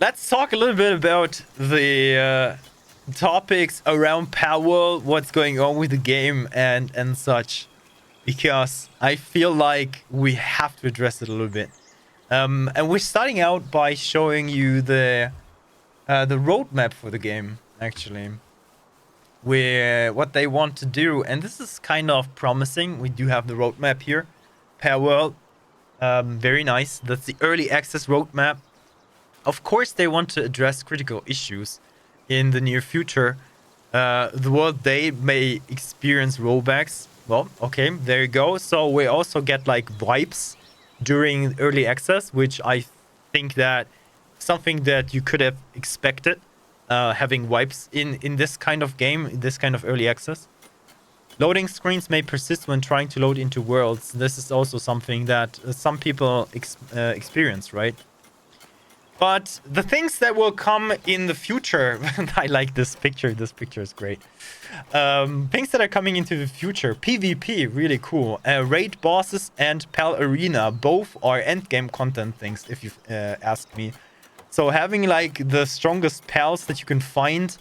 let's talk a little bit about the topics around PALWORLD, what's going on with the game and such, because I feel like we have to address it a little bit. And we're starting out by showing you the roadmap for the game, actually, where what they want to do, and this is kind of promising. We do have the roadmap here, PALWORLD, very nice. That's the early access roadmap. Of course, they want to address critical issues in the near future. The world they may experience rollbacks. Well, okay, there you go. So we also get like wipes during early access, which I think that something that you could have expected, having wipes in this kind of game, in this kind of early access. Loading screens may persist when trying to load into worlds. This is also something that some people experience, right? But the things that will come in the future, I like this picture. This picture is great. Things that are coming into the future. PvP, really cool. Raid bosses and PAL Arena, both are endgame content things, if you ask me. So having like the strongest pals that you can find,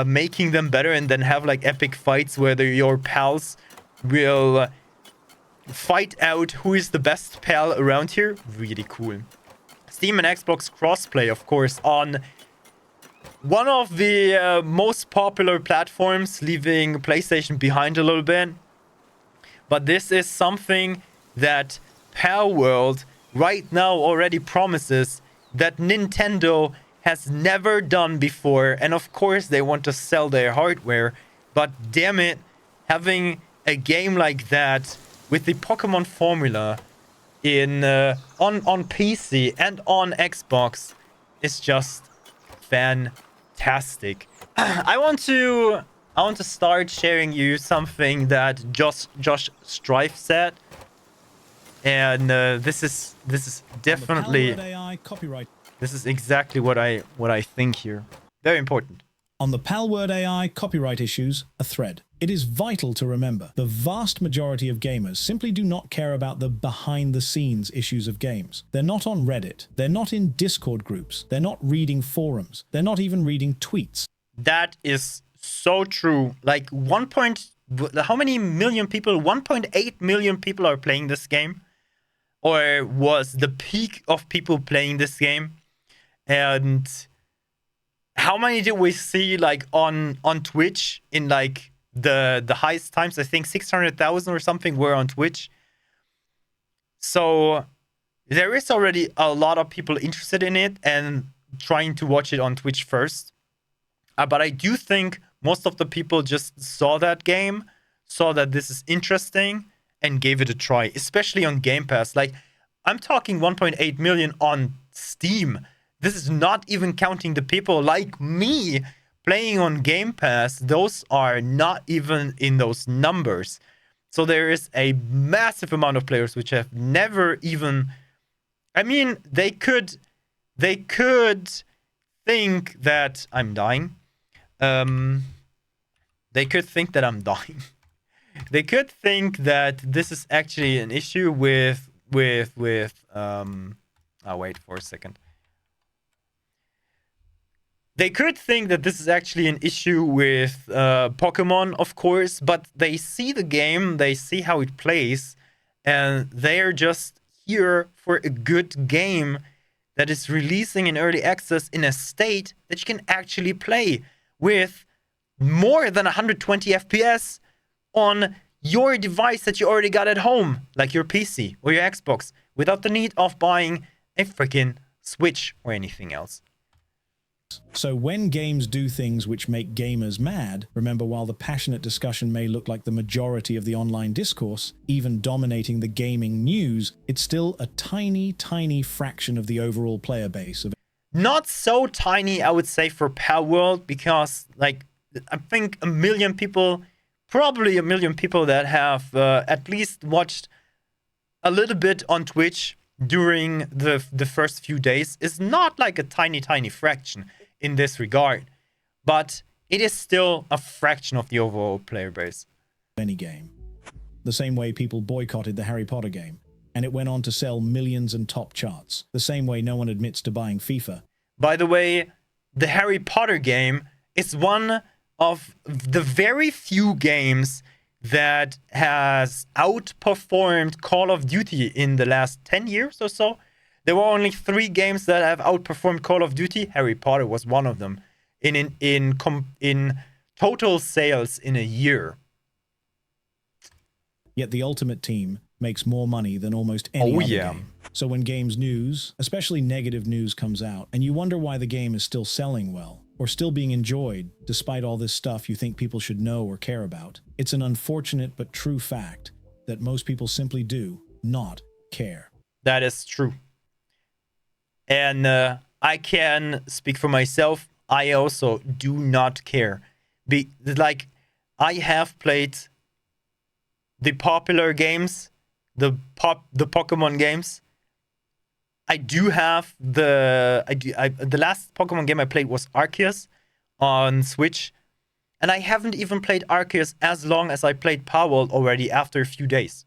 making them better, and then have like epic fights where your pals will fight out who is the best pal around here. Really cool. Steam and Xbox crossplay, of course, on one of the most popular platforms, leaving PlayStation behind a little bit. But this is something that PALWORLD right now already promises that Nintendo has never done before. And of course, they want to sell their hardware. But damn it, having a game like that with the Pokemon formula in on PC and on Xbox is just fantastic. I want to start sharing you something that Josh Strife said, and this is definitely AI copyright. This is exactly what I think here. Very important. On the PALWORLD AI copyright issues, a thread. It is vital to remember the vast majority of gamers simply do not care about the behind-the-scenes issues of games. They're not on Reddit. They're not in Discord groups. They're not reading forums. They're not even reading tweets. That is so true. Like how many million people? 1.8 million people are playing this game, or was the peak of people playing this game. And how many did we see like on Twitch in like the highest times? I think 600,000 or something were on Twitch. So there is already a lot of people interested in it and trying to watch it on Twitch first. But I do think most of the people just saw that game, saw that this is interesting, and gave it a try, especially on Game Pass. Like, I'm talking 1.8 million on Steam. This is not even counting the people like me playing on Game Pass. Those are not even in those numbers. So there is a massive amount of players which have never even... I mean, they could think that I'm dying. They could think that I'm dying. They could think that this is actually an issue with oh, wait for a second. They could think that this is actually an issue with Pokemon, of course, but they see the game, they see how it plays, and they're just here for a good game that is releasing in early access in a state that you can actually play with more than 120 FPS on your device that you already got at home, like your PC or your Xbox, without the need of buying a freaking Switch or anything else. So when games do things which make gamers mad, remember, while the passionate discussion may look like the majority of the online discourse, even dominating the gaming news, it's still a tiny, tiny fraction of the overall player base. Not so tiny, I would say, for PALWORLD, because, like, I think a million people, probably a million people that have at least watched a little bit on Twitch during the first few days is not like a tiny, tiny fraction in this regard. But it is still a fraction of the overall player base. Any game. The same way people boycotted the Harry Potter game, and it went on to sell millions and top charts. The same way no one admits to buying FIFA. By the way, the Harry Potter game is one of the very few games that has outperformed Call of Duty in the last 10 years or so. There were only 3 games that have outperformed Call of Duty. Harry Potter was one of them in total sales in a year. Yet the Ultimate Team makes more money than almost any other game. So when games news, especially negative news, comes out, and you wonder why the game is still selling well, or still being enjoyed, despite all this stuff you think people should know or care about, it's an unfortunate but true fact that most people simply do not care. That is true. And I can speak for myself. I also do not care. I have played the popular games, the Pokemon games. I do have the last Pokemon game I played was Arceus on Switch, and I haven't even played Arceus as long as I played PALWORLD already after a few days.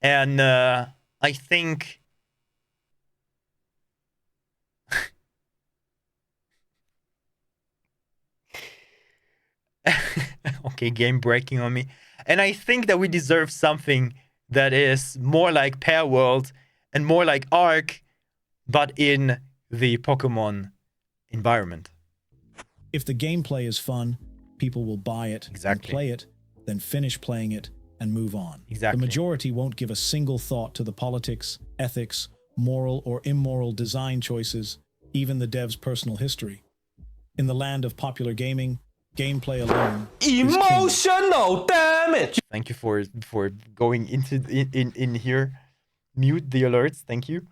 And I think okay, game breaking on me. And I think that we deserve something that is more like PALWORLD and more like Arc, but in the Pokemon environment. If the gameplay is fun, people will buy it and play it, then finish playing it and move on. The majority won't give a single thought to the politics, ethics, moral or immoral design choices, even the dev's personal history. In the land of popular gaming, gameplay alone emotional damage. Thank you for going into in here. Mute the alerts. Thank you.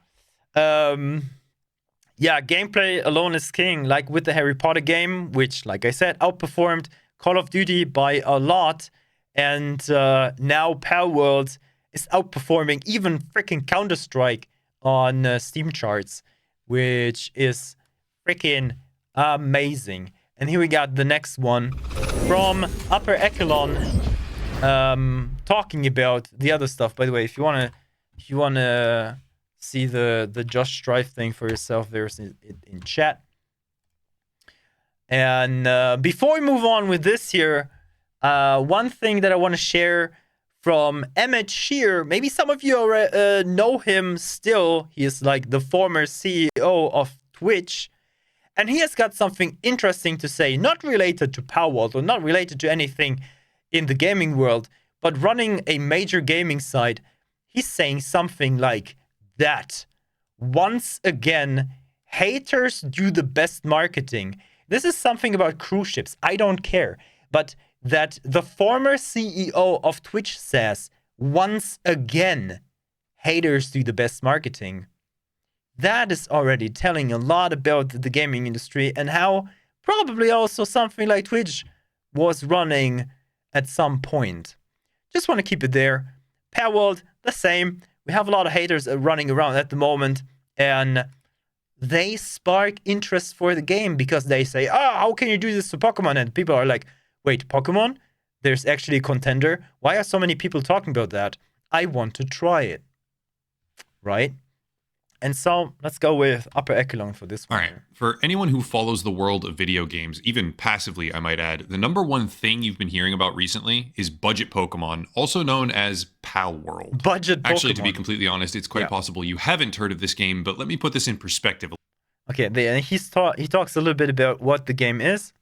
Yeah, gameplay alone is king. Like with the Harry Potter game, which, like I said, outperformed Call of Duty by a lot, and now PALWORLD is outperforming even freaking Counter-Strike on Steam charts, which is freaking amazing. And here we got the next one from Upper Echelon, talking about the other stuff. By the way, if you wanna see the Just Strife thing for yourself, there's it in chat. And before we move on with this here, one thing that I want to share from Emmett Shear. Maybe some of you know him still. He is like the former CEO of Twitch. And he has got something interesting to say, not related to PALWORLD or not related to anything in the gaming world, but running a major gaming site. He's saying something like that. Once again, haters do the best marketing. This is something about cruise ships. I don't care. But that the former CEO of Twitch says, once again, haters do the best marketing. That is already telling a lot about the gaming industry and how probably also something like Twitch was running at some point. Just want to keep it there. PALWORLD, the same. We have a lot of haters running around at the moment, and they spark interest for the game because they say, how can you do this to Pokemon? And people are like, wait, Pokemon? There's actually a contender? Why are so many people talking about that? I want to try it. Right? And so, let's go with Upper Echelon for this one. All right. For anyone who follows the world of video games, even passively, I might add, the number one thing you've been hearing about recently is budget Pokemon, also known as PALWORLD. Budget Pokemon. Actually, to be completely honest, it's quite possible you haven't heard of this game, but let me put this in perspective. Okay, he talks a little bit about what the game is.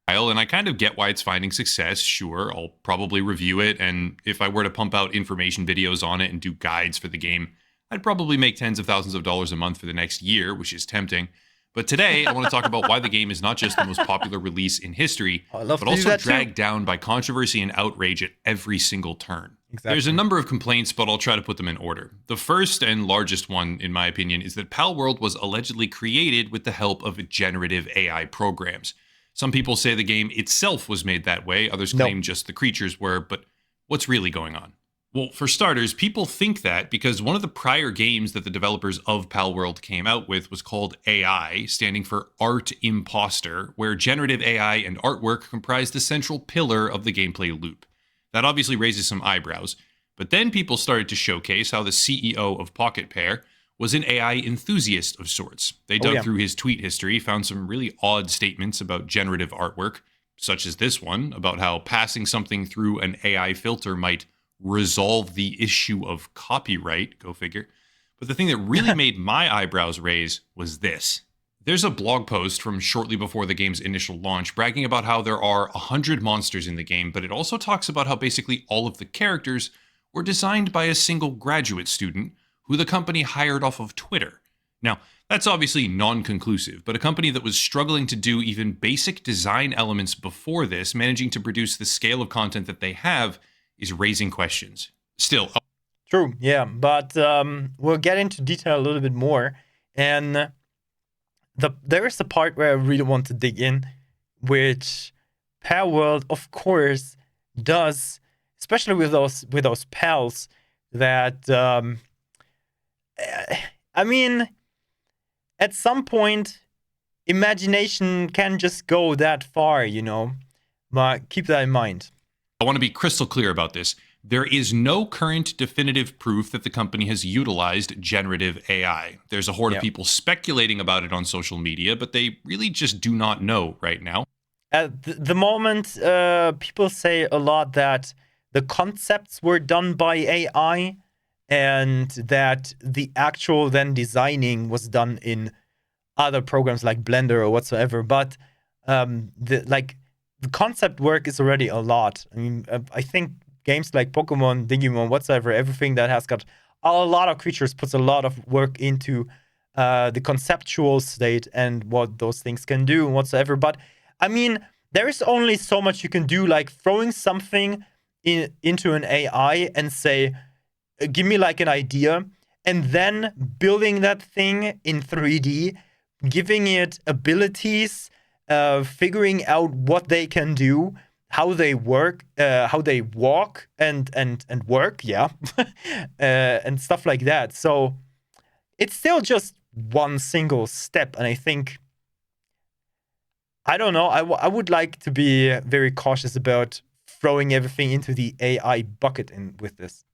And I kind of get why it's finding success. Sure, I'll probably review it, and if I were to pump out information videos on it and do guides for the game, I'd probably make tens of thousands of dollars a month for the next year, which is tempting. But today, I want to talk about why the game is not just the most popular release in history, but also dragged down by controversy and outrage at every single turn. There's a number of complaints, but I'll try to put them in order. The first and largest one, in my opinion, is that PALWORLD was allegedly created with the help of generative AI programs. Some people say the game itself was made that way. Others claim just the creatures were, but what's really going on? Well, for starters, people think that because one of the prior games that the developers of PALWORLD came out with was called AI, standing for Art Imposter, where generative AI and artwork comprised the central pillar of the gameplay loop. That obviously raises some eyebrows, but then people started to showcase how the CEO of Pocket Pair was an AI enthusiast of sorts. They dug through his tweet history, found some really odd statements about generative artwork, such as this one about how passing something through an AI filter might resolve the issue of copyright, go figure. But the thing that really made my eyebrows raise was this. There's a blog post from shortly before the game's initial launch bragging about how there are 100 monsters in the game, but it also talks about how basically all of the characters were designed by a single graduate student who the company hired off of Twitter. Now, that's obviously non-conclusive, but a company that was struggling to do even basic design elements before this, managing to produce the scale of content that they have, is raising questions. Still. True, yeah, but we'll get into detail a little bit more. And there is a part where I really want to dig in, which PALWORLD, of course, does, especially with those pals that, I mean, at some point, imagination can just go that far, you know, but keep that in mind. I want to be crystal clear about this. There is no current definitive proof that the company has utilized generative AI. There's a horde of people speculating about it on social media, but they really just do not know right now. At the moment, people say a lot that the concepts were done by AI and that the actual then designing was done in other programs like Blender or whatsoever. But the concept work is already a lot. I mean, I think games like Pokemon, Digimon, whatsoever, everything that has got a lot of creatures puts a lot of work into the conceptual state and what those things can do and whatsoever. But I mean, there is only so much you can do, like throwing something into an AI and say, give me like an idea, and then building that thing in 3D, giving it abilities, figuring out what they can do, how they work, how they walk and work, and stuff like that. So it's still just one single step, and I think, I don't know, I would like to be very cautious about throwing everything into the AI bucket with this.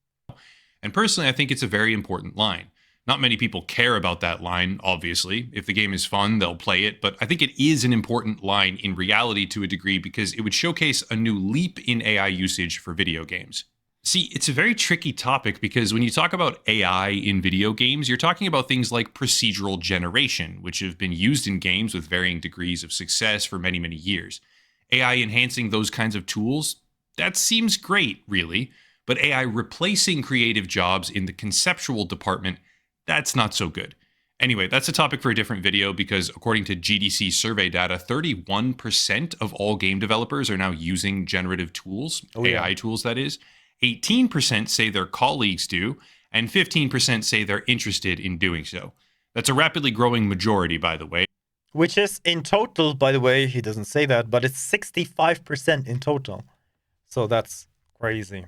And personally, I think it's a very important line. Not many people care about that line, obviously. If the game is fun, they'll play it. But I think it is an important line in reality to a degree because it would showcase a new leap in AI usage for video games. See, it's a very tricky topic because when you talk about AI in video games, you're talking about things like procedural generation, which have been used in games with varying degrees of success for many, many years. AI enhancing those kinds of tools, that seems great, really. But AI replacing creative jobs in the conceptual department, that's not so good. Anyway, that's a topic for a different video because according to GDC survey data, 31% of all game developers are now using generative tools, AI tools that is. 18% say their colleagues do, and 15% say they're interested in doing so. That's a rapidly growing majority, by the way. Which is in total, by the way, he doesn't say that, but it's 65% in total. So that's crazy.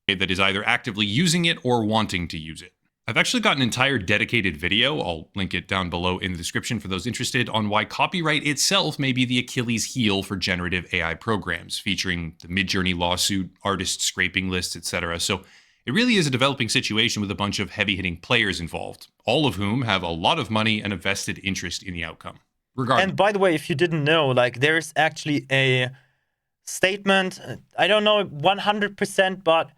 That is either actively using it or wanting to use it. I've actually got an entire dedicated video, I'll link it down below in the description for those interested, on why copyright itself may be the Achilles heel for generative AI programs, featuring the Midjourney lawsuit, artist scraping lists, etc. So it really is a developing situation with a bunch of heavy-hitting players involved, all of whom have a lot of money and a vested interest in the outcome. And by the way, if you didn't know, like there's actually a statement, I don't know 100%, but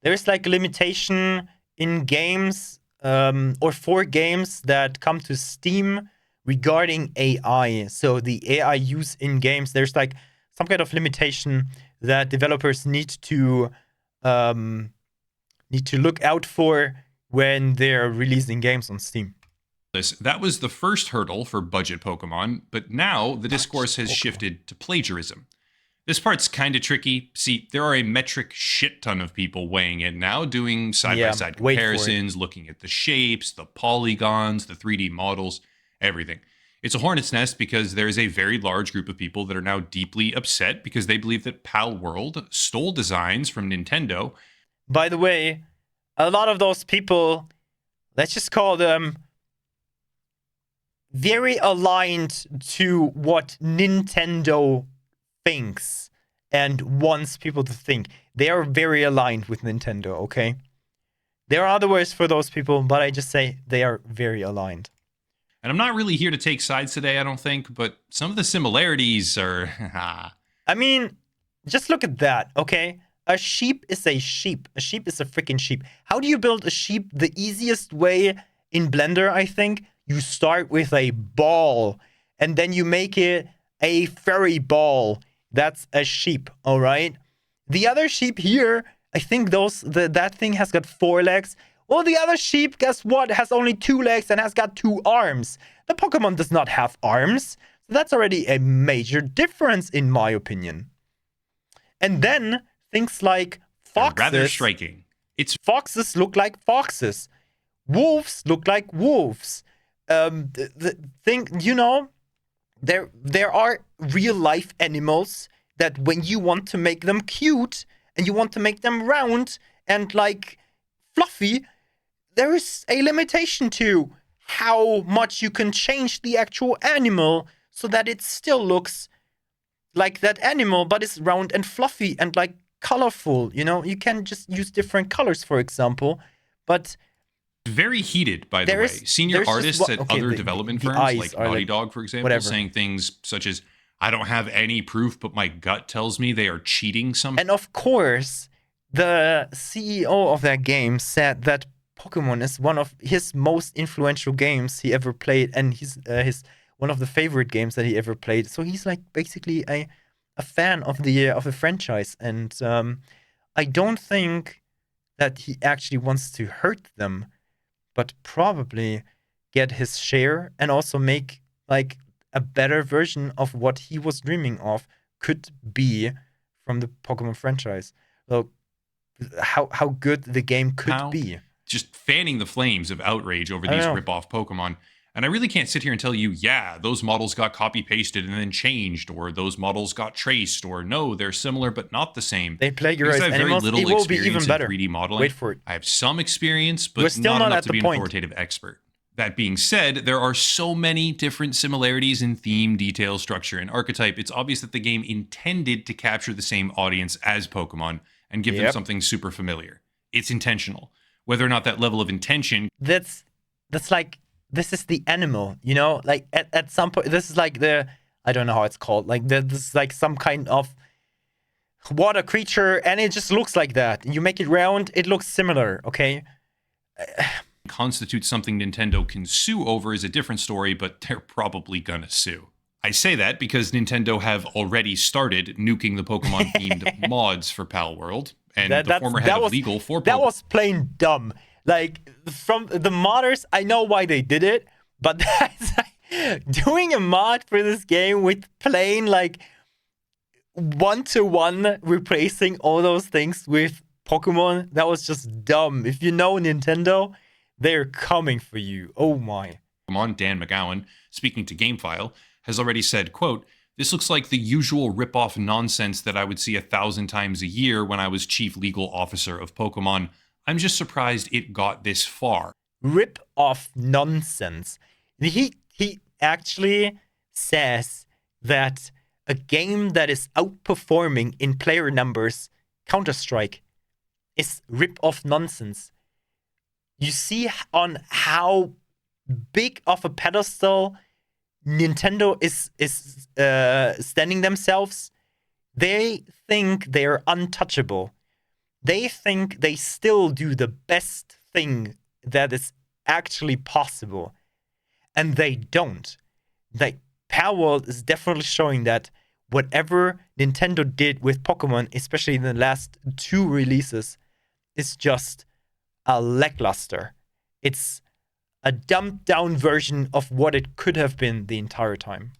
there's like a limitation in games or for games that come to Steam regarding AI. So the AI use in games, there's like some kind of limitation that developers need to look out for when they're releasing games on Steam. That was the first hurdle for budget Pokemon, but now the discourse has shifted to plagiarism. This part's kind of tricky. See, there are a metric shit ton of people weighing in now, doing side-by-side comparisons, looking at the shapes, the polygons, the 3D models, everything. It's a hornet's nest because there is a very large group of people that are now deeply upset because they believe that PALWORLD stole designs from Nintendo. By the way, a lot of those people, let's just call them very aligned to what Nintendo thinks and wants people to think. They are very aligned with Nintendo, okay? There are other words for those people, but I just say they are very aligned. And I'm not really here to take sides today, I don't think, but some of the similarities are... I mean, just look at that, okay? A sheep is a sheep. A sheep is a freaking sheep. How do you build a sheep? The easiest way in Blender, I think, you start with a ball, and then you make it a furry ball. That's a sheep, all right? The other sheep here, I think that thing has got 4 legs. Well, the other sheep, guess what? Has only 2 legs and has got 2 arms. The Pokemon does not have arms. So that's already a major difference, in my opinion. And then things like foxes. Rather striking. Foxes look like foxes. Wolves look like wolves. The thing, you know, there are real life animals that when you want to make them cute and you want to make them round and like fluffy, there is a limitation to how much you can change the actual animal so that it still looks like that animal, but it's round and fluffy and like colorful. You know, you can just use different colors, for example, but very heated, by the way. Senior artists at other development firms, like Naughty Dog, for example, saying things such as, I don't have any proof, but my gut tells me they are cheating somehow. And of course, the CEO of that game said that Pokemon is one of his most influential games he ever played, and his one of the favorite games that he ever played. So he's like basically a fan of the franchise, and I don't think that he actually wants to hurt them, but probably get his share and also make like a better version of what he was dreaming of could be from the Pokemon franchise. Look, how good the game could be. Just fanning the flames of outrage over these rip-off Pokemon. And I really can't sit here and tell you, yeah, those models got copy-pasted and then changed, or those models got traced, or no, they're similar but not the same. They plagiarize animals. It will be even better. 3D modeling. Wait for it. I have some experience, but not enough to be an authoritative expert. That being said, there are so many different similarities in theme, detail, structure, and archetype. It's obvious that the game intended to capture the same audience as Pokemon and give them something super familiar. It's intentional. Whether or not that level of intention... That's like... This is the animal, you know? Like, at some point... This is like the... I don't know how it's called. Like, this is like some kind of water creature, and it just looks like that. You make it round, it looks similar, okay? Constitutes something Nintendo can sue over is a different story, but they're probably gonna sue. I say that because Nintendo have already started nuking the Pokemon-themed mods for PALWorld, and the former head of legal for Pokemon. That was plain dumb. Like, from the modders, I know why they did it, but that's like, doing a mod for this game with plain, like, one-to-one replacing all those things with Pokemon, that was just dumb. If you know Nintendo, they're coming for you. Oh my. Pokemon Dan McGowan, speaking to GameFile, has already said, quote, "This looks like the usual rip-off nonsense that I would see 1,000 times a year when I was chief legal officer of Pokemon. I'm just surprised it got this far." Rip-off nonsense. He actually says that a game that is outperforming in player numbers, Counter-Strike, is rip-off nonsense. You see on how big of a pedestal Nintendo is standing themselves. They think they're untouchable. They think they still do the best thing that is actually possible. And they don't. Like, PALWorld is definitely showing that whatever Nintendo did with Pokemon, especially in the last 2 releases, is just a lackluster. It's a dumbed down version of what it could have been the entire time.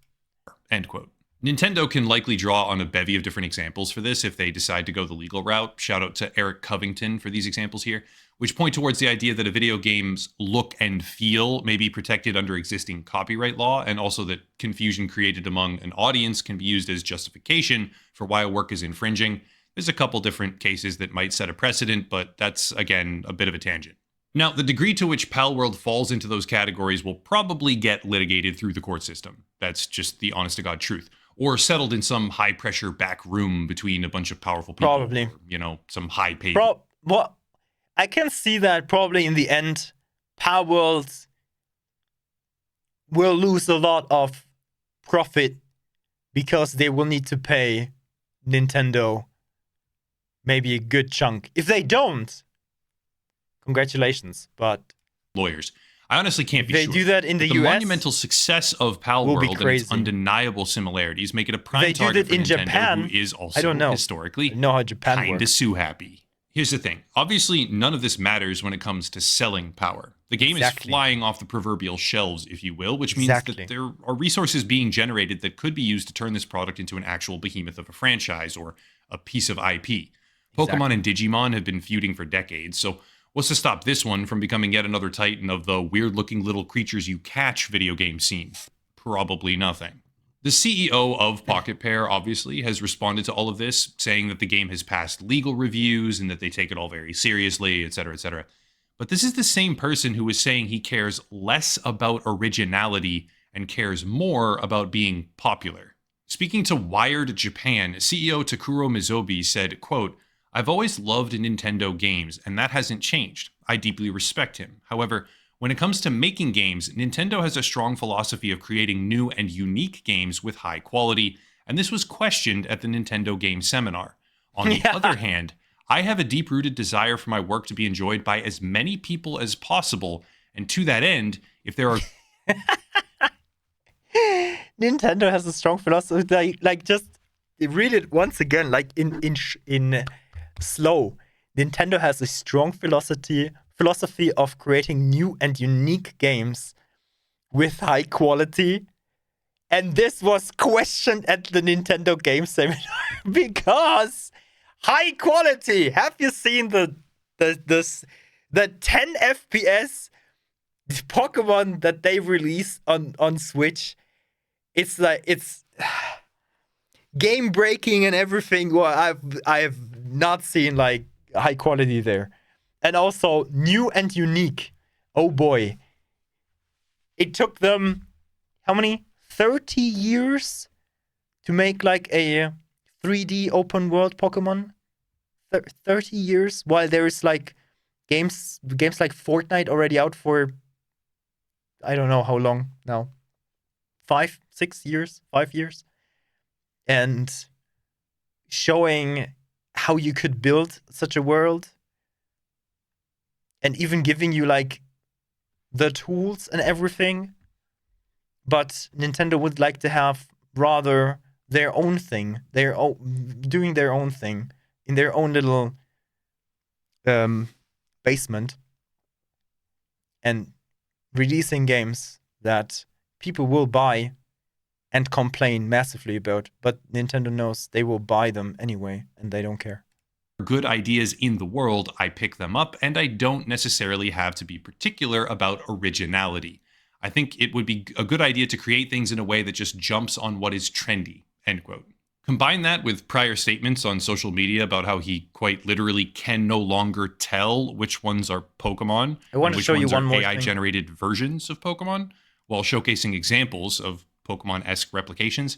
End quote. Nintendo can likely draw on a bevy of different examples for this if they decide to go the legal route. Shout out to Eric Covington for these examples here, which point towards the idea that a video game's look and feel may be protected under existing copyright law, and also that confusion created among an audience can be used as justification for why a work is infringing. There's a couple different cases that might set a precedent, but that's, again, a bit of a tangent. Now, the degree to which PALWorld falls into those categories will probably get litigated through the court system. That's just the honest-to-God truth. Or settled in some high-pressure back room between a bunch of powerful people. Probably. Or, some high-paid... Well, I can see that probably in the end, PALWORLD will lose a lot of profit because they will need to pay Nintendo maybe a good chunk. If they don't, congratulations, but lawyers. I honestly can't be they sure. do that in the The US. monumental success of PALWORLD and its crazy. undeniable similarities make it a prime They do target that for in Nintendo, Japan. who is also I don't know. historically I know how Japan kind of works. sue happy. Here's the thing. Obviously, none of this matters when it comes to selling power. The game Exactly. is flying off the proverbial shelves, if you will, which means Exactly. that there are resources being generated that could be used to turn this product into an actual behemoth of a franchise or a piece of IP. Pokemon and Digimon have been feuding for decades, so what's to stop this one from becoming yet another titan of the weird-looking little creatures you catch video game scene? Probably nothing. The CEO of Pocket Pair obviously has responded to all of this, saying that the game has passed legal reviews and that they take it all very seriously, etc., etc. But this is the same person who is saying he cares less about originality and cares more about being popular. Speaking to Wired Japan, CEO Takuro Mizobi said, quote, "I've always loved Nintendo games, and that hasn't changed. I deeply respect him. However, when it comes to making games, Nintendo has a strong philosophy of creating new and unique games with high quality, and this was questioned at the Nintendo Game Seminar. On the other hand, I have a deep-rooted desire for my work to be enjoyed by as many people as possible, and to that end, if there are..." Nintendo has a strong philosophy. Like just read it once again, like in slow. Nintendo has a strong philosophy of creating new and unique games with high quality. And this was questioned at the Nintendo Game Seminar because high quality. Have you seen the 10 FPS Pokemon that they release on Switch? It's like it's game breaking and everything. Well, I have not seen like high quality there. And also new and unique. Oh boy. It took them how many? 30 years to make like a 3D open world Pokemon? 30 years, while there is like games like Fortnite already out for I don't know how long now. 5 years. And showing how you could build such a world. And even giving you like the tools and everything. But Nintendo would like to have rather their own thing, doing their own thing in their own little basement, and releasing games that people will buy and complain massively about. But Nintendo knows they will buy them anyway, and they don't care. Good ideas in the world, I pick them up, and I don't necessarily have to be particular about originality. I think it would be a good idea to create things in a way that just jumps on what is trendy, end quote. Combine that with prior statements on social media about how he quite literally can no longer tell which ones are Pokemon and which ones are AI-generated versions of Pokemon, while showcasing examples of Pokemon-esque replications.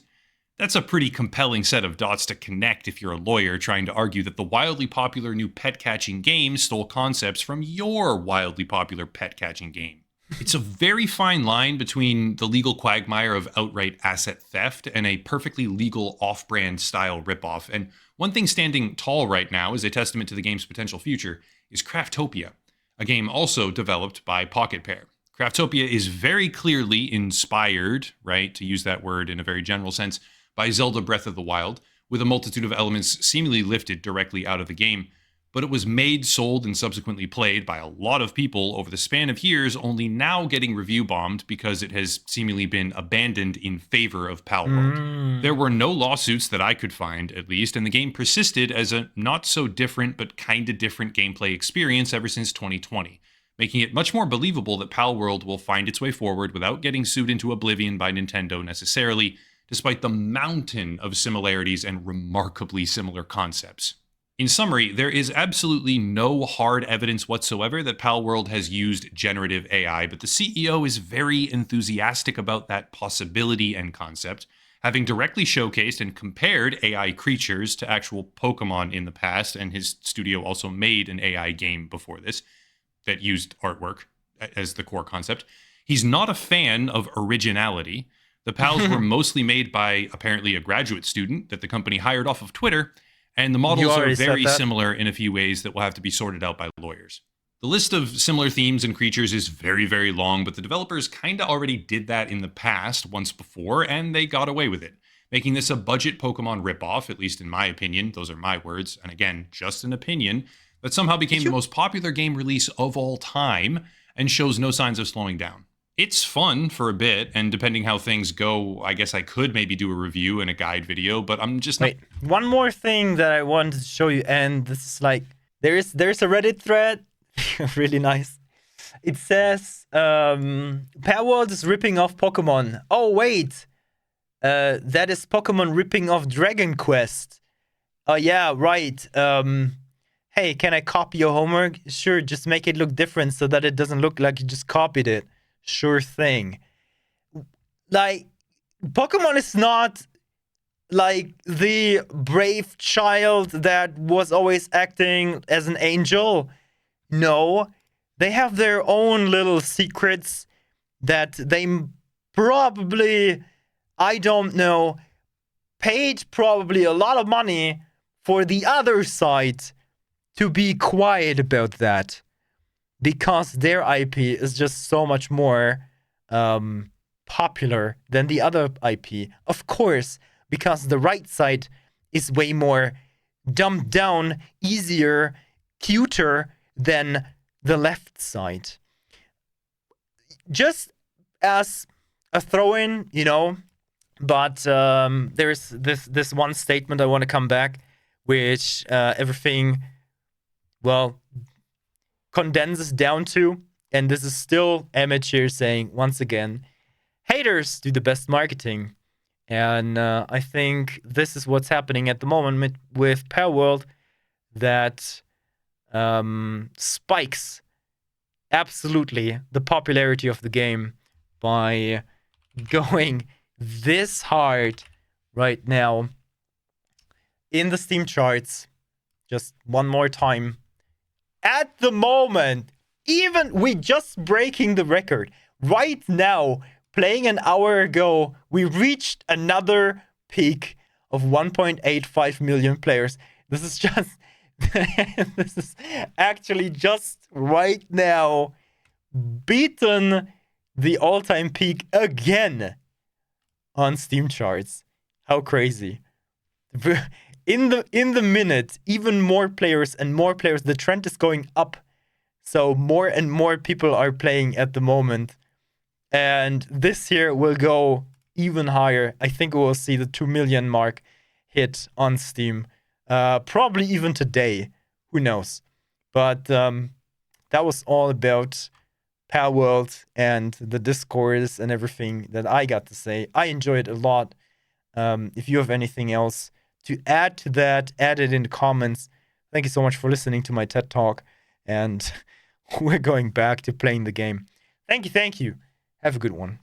That's a pretty compelling set of dots to connect if you're a lawyer trying to argue that the wildly popular new pet-catching game stole concepts from your wildly popular pet-catching game. It's a very fine line between the legal quagmire of outright asset theft and a perfectly legal off-brand style ripoff. And one thing standing tall right now as a testament to the game's potential future is Craftopia, a game also developed by Pocket Pair. Craftopia is very clearly inspired, right, to use that word in a very general sense, by Zelda Breath of the Wild, with a multitude of elements seemingly lifted directly out of the game. But it was made, sold, and subsequently played by a lot of people over the span of years, only now getting review bombed because it has seemingly been abandoned in favor of PALWORLD. There were no lawsuits that I could find, at least, and the game persisted as a not-so-different but kinda different gameplay experience ever since 2020, making it much more believable that PALWORLD will find its way forward without getting sued into oblivion by Nintendo necessarily, despite the mountain of similarities and remarkably similar concepts. In summary, there is absolutely no hard evidence whatsoever that PALWORLD has used generative AI, but the CEO is very enthusiastic about that possibility and concept, having directly showcased and compared AI creatures to actual Pokemon in the past. And his studio also made an AI game before this that used artwork as the core concept. He's not a fan of originality. The PALs were mostly made by apparently a graduate student that the company hired off of Twitter, and the models are very similar in a few ways that will have to be sorted out by lawyers. The list of similar themes and creatures is very, very long, but the developers kind of already did that in the past once before, and they got away with it, making this a budget Pokemon ripoff, at least in my opinion. Those are my words, and again, just an opinion, that somehow became the most popular game release of all time and shows no signs of slowing down. It's fun for a bit, and depending how things go, I guess I could maybe do a review and a guide video, but I'm just not... Wait, one more thing that I wanted to show you, and this is like, there's a Reddit thread, really nice. It says, PALWORLD is ripping off Pokemon. Oh, wait, that is Pokemon ripping off Dragon Quest. Oh, yeah, right. Hey, can I copy your homework? Sure, just make it look different so that it doesn't look like you just copied it. Sure thing. Like, Pokemon is not like the brave child that was always acting as an angel. No, they have their own little secrets that they probably, I don't know, paid probably a lot of money for the other side to be quiet about that. Because their IP is just so much more popular than the other IP. Of course, because the right side is way more dumbed down, easier, cuter than the left side. Just as a throw-in, you know, but there's this one statement I want to come back, which everything, well, condenses down to, and this is still amateur saying, once again, haters do the best marketing. And I think this is what's happening at the moment with PALWORLD, that spikes absolutely the popularity of the game by going this hard right now in the Steam charts. Just one more time. At the moment, even we just breaking the record. Right now, playing an hour ago, we reached another peak of 1.85 million players. This is just, this is actually just right now beaten the all-time peak again on Steam charts. How crazy. In the minute, even more players and more players. The trend is going up. So more and more people are playing at the moment. And this here will go even higher. I think we will see the 2 million mark hit on Steam. Probably even today. Who knows? But that was all about PALWORLD and the discourse and everything that I got to say. I enjoyed it a lot. If you have anything else to add to that, add it in the comments. Thank you so much for listening to my TED Talk. And we're going back to playing the game. Thank you. Have a good one.